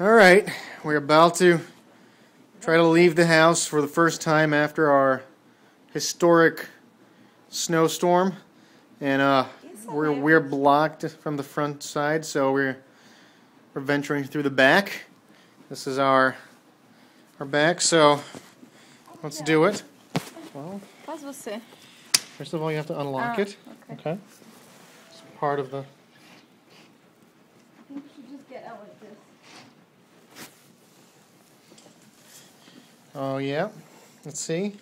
Alright, we're about to try to leave the house for the first time after our historic snowstorm. And we're blocked from the front side, so we're venturing through the back. This is our back, so let's do it. Well, first of all, you have to unlock it. Okay. It's part of the... I think we should just get out like this. Oh, yeah. Let's see.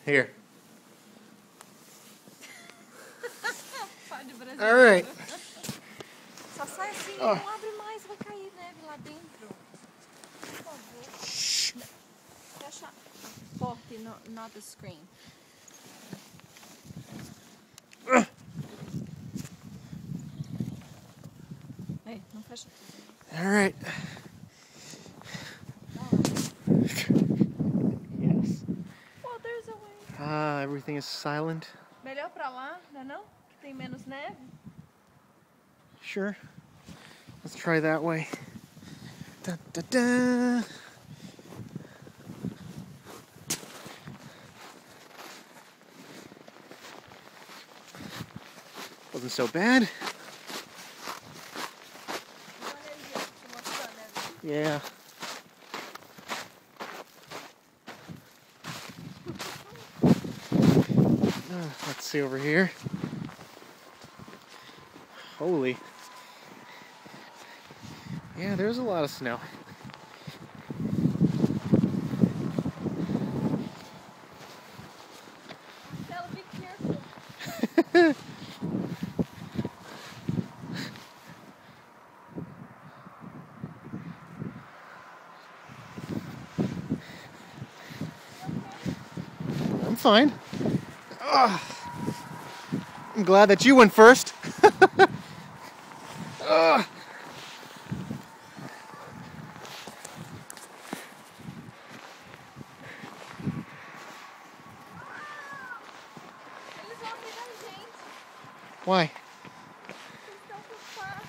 Here. All right. Só sai assim, não abre mais, vai cair neve lá dentro. Por favor. Fecha forte, not the screen. Ei, não fecha tudo. All right. Yes. Oh, there's a way. Everything is silent. Melhor pra lá, não é não? Tem menos neve? Sure. Let's try that way. Da, da, da. Wasn't so bad. Yeah. Let's see over here. Holy. Yeah, there's a lot of snow. Marcelo, be careful. I'm fine. I'm glad that you went first. Eles vão pegar a gente. Why? Eles estão com fácil.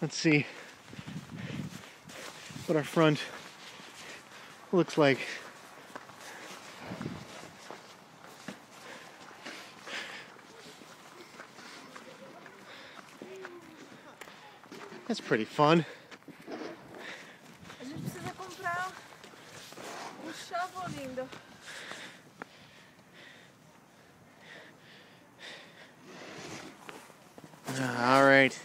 Let's see what our front looks like. That's pretty fun. A gente precisa comprar shovel lindo. All right.